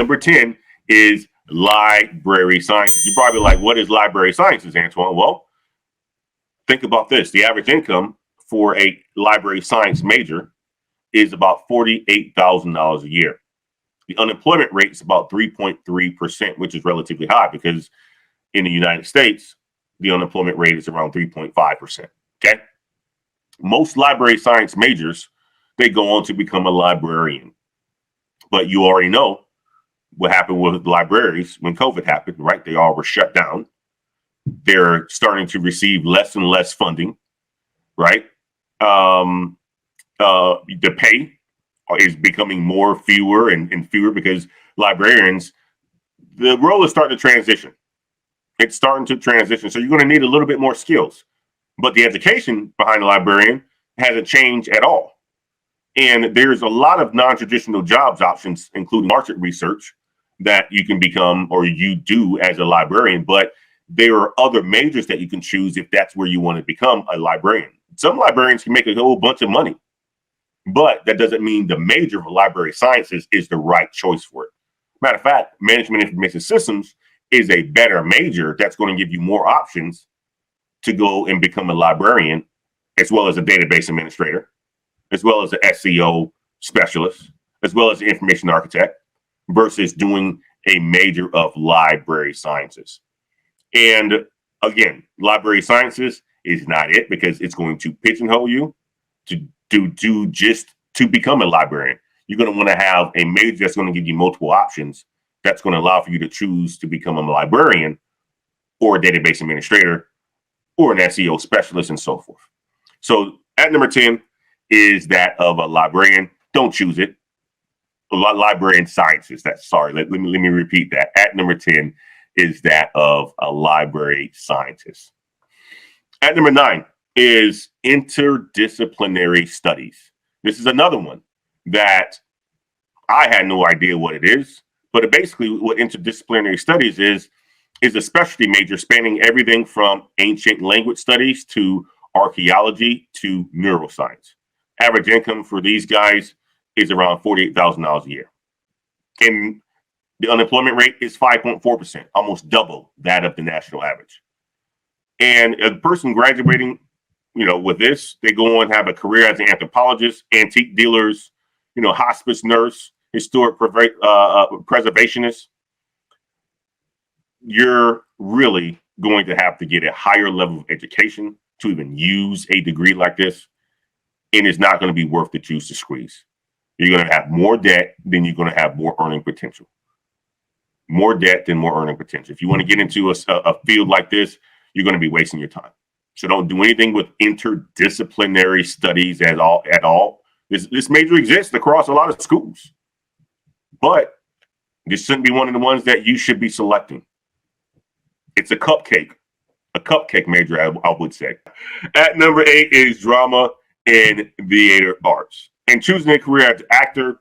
number 10 is library sciences. You're probably like, what is library sciences, Antoine? Well, think about this. The average income for a library science major is about $48,000 a year. The unemployment rate is about 3.3%, which is relatively high because in the United States, the unemployment rate is around 3.5%. Okay. Most library science majors, they go on to become a librarian. But you already know what happened with libraries when COVID happened, right? They all were shut down. They're starting to receive less and less funding, right? The pay is becoming fewer and fewer because librarians, the role is starting to transition. It's starting to transition. So you're going to need a little bit more skills. But the education behind the librarian hasn't changed at all. And there's a lot of non-traditional jobs options, including market research, that you can become or you do as a librarian. But there are other majors that you can choose if that's where you want to become a librarian. Some librarians can make a whole bunch of money, but that doesn't mean the major of library sciences is the right choice for it. Matter of fact, management information systems is a better major that's going to give you more options to go and become a librarian, as well as a database administrator, as well as an SEO specialist, as well as an information architect, versus doing a major of library sciences. And again, library sciences is not it because it's going to pigeonhole you to do just to become a librarian. You're going to want to have a major that's going to give you multiple options that's going to allow for you to choose to become a librarian or a database administrator or an SEO specialist and so forth. So at number 10 is that of a librarian. Don't choose it. Librarian sciences. Let me repeat that. At number 10 is that of a library scientist. At number 9 is interdisciplinary studies. This is another one that I had no idea what it is, but basically what interdisciplinary studies is a specialty major spanning everything from ancient language studies to archaeology to neuroscience. Average income for these guys is around $48,000 a year. And the unemployment rate is 5.4%, almost double that of the national average. And a person graduating, with this, they go on and have a career as an anthropologist, antique dealers, hospice nurse, historic preservationist. You're really going to have to get a higher level of education to even use a degree like this. And it's not going to be worth the juice to squeeze. You're going to have more debt than you're going to have more earning potential. More debt than more earning potential. If you want to get into a field like this, you're going to be wasting your time. So don't do anything with interdisciplinary studies at all. This major exists across a lot of schools, but this shouldn't be one of the ones that you should be selecting. It's a cupcake major, I would say. At number 8 is drama and theater arts. And choosing a career as an actor,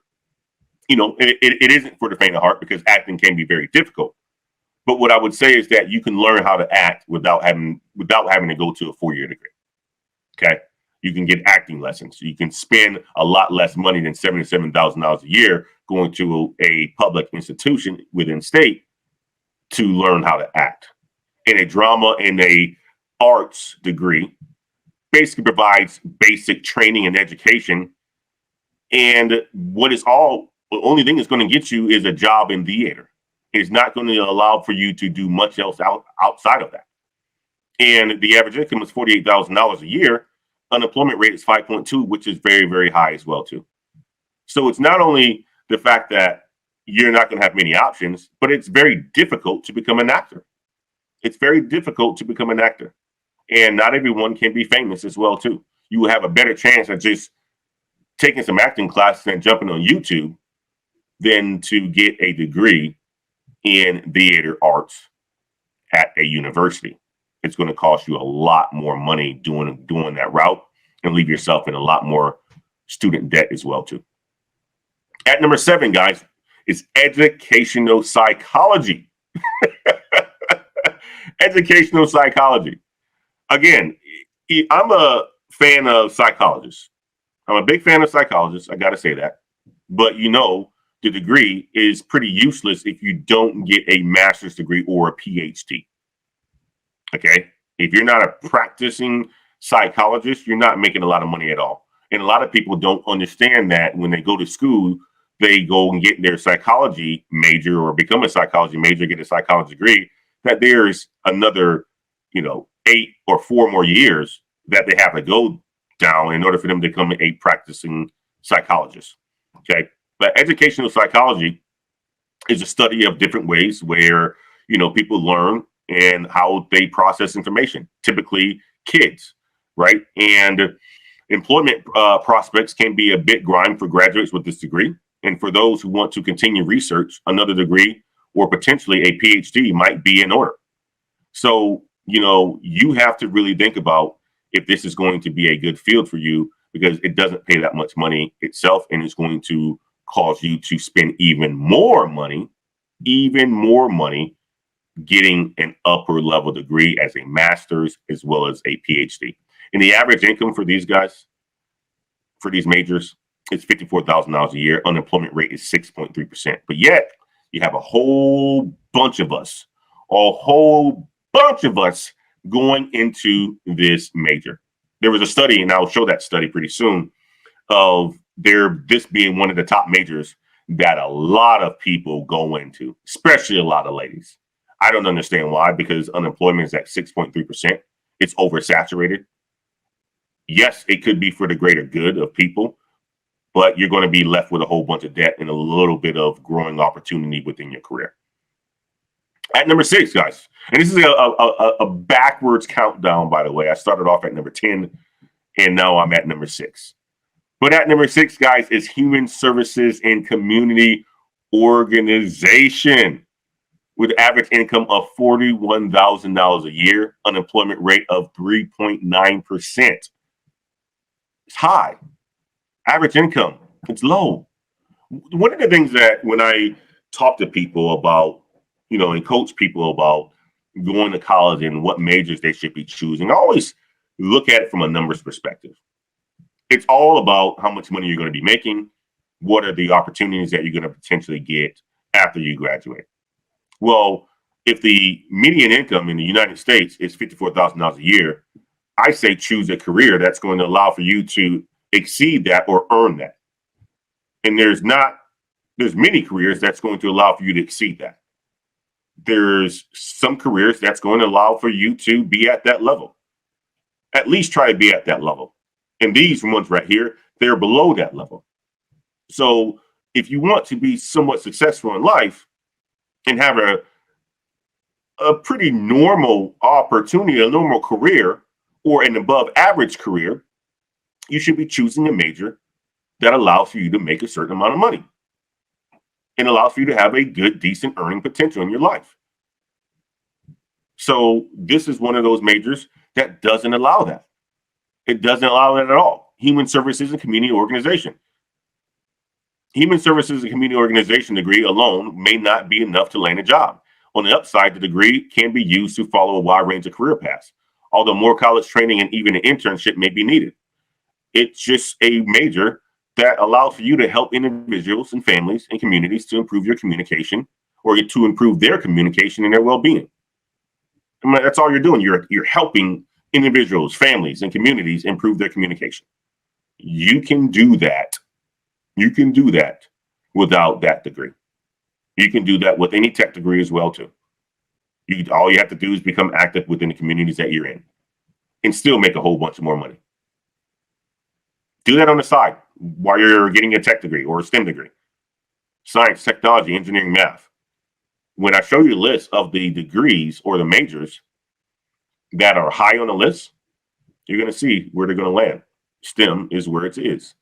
it isn't for the faint of heart because acting can be very difficult. But what I would say is that you can learn how to act without having to go to a 4-year degree. Okay. You can get acting lessons. You can spend a lot less money than $77,000 a year going to a public institution within state to learn how to act. And a drama and a arts degree basically provides basic training and education. And the only thing that's going to get you is a job in theater. It's not going to allow for you to do much else outside of that. And the average income is $48,000 a year. Unemployment rate is 5.2, which is very, very high as well, too. So it's not only the fact that you're not going to have many options, but it's very difficult to become an actor. It's very difficult to become an actor. And not everyone can be famous as well, too. You will have a better chance of just taking some acting classes and jumping on YouTube than to get a degree in theater arts at a university. It's going to cost you a lot more money doing that route and leave yourself in a lot more student debt as well, too. At number 7, guys, is educational psychology. Educational psychology. Again, I'm a fan of psychologists. I'm a big fan of psychologists. I got to say that. But the degree is pretty useless if you don't get a master's degree or a PhD. Okay. If you're not a practicing psychologist, you're not making a lot of money at all. And a lot of people don't understand that when they go to school, they go and get their psychology major or become a psychology major, get a psychology degree, that there's another, 8 or 4 more years that they have to go down in order for them to become a practicing psychologist. Okay. But educational psychology is a study of different ways where, people learn and how they process information, typically kids, right? And employment prospects can be a bit grime for graduates with this degree. And for those who want to continue research, another degree or potentially a PhD might be in order. So, you have to really think about if this is going to be a good field for you, because it doesn't pay that much money itself, and it's going to cause you to spend even more money getting an upper level degree as a master's as well as a PhD. And the average income for these guys, for these majors, is $54,000 a year. Unemployment rate is 6.3%. But yet you have a whole bunch of us going into this major. There was a study, and I'll show that study pretty soon, of this being one of the top majors that a lot of people go into, especially a lot of ladies. I don't understand why, because unemployment is at 6.3%. It's oversaturated. Yes, it could be for the greater good of people, but you're going to be left with a whole bunch of debt and a little bit of growing opportunity within your career. At number 6, guys, and this is a backwards countdown, by the way. I started off at number 10, and now I'm at number 6. But at number 6, guys, is human services and community organization, with average income of $41,000 a year, unemployment rate of 3.9%. It's high. Average income, it's low. One of the things that when I talk to people about, and coach people about going to college and what majors they should be choosing, I always look at it from a numbers perspective. It's all about how much money you're going to be making. What are the opportunities that you're going to potentially get after you graduate? Well, if the median income in the United States is $54,000 a year, I say choose a career that's going to allow for you to exceed that or earn that. And there's many careers that's going to allow for you to exceed that. There's some careers that's going to allow for you to be at that level. At least try to be at that level. And these ones right here, they're below that level. So if you want to be somewhat successful in life and have a pretty normal opportunity, a normal career, or an above average career, you should be choosing a major that allows for you to make a certain amount of money and allows for you to have a good, decent earning potential in your life. So this is one of those majors that doesn't allow that. It doesn't allow that at all. Human services and community organization. Human services and community organization degree alone may not be enough to land a job. On the upside, the degree can be used to follow a wide range of career paths, although more college training and even an internship may be needed. It's just a major that allows for you to help individuals and families and communities to improve your communication or to improve their communication and their well-being. I mean, that's all you're doing. You're helping individuals, families, and communities improve their communication. You can do that. You can do that without that degree. You can do that with any tech degree as well, too. All you have to do is become active within the communities that you're in and still make a whole bunch more money. Do that on the side while you're getting a tech degree or a STEM degree. Science, technology, engineering, math. When I show you a list of the degrees or the majors that are high on the list, you're going to see where they're going to land. STEM is where it is.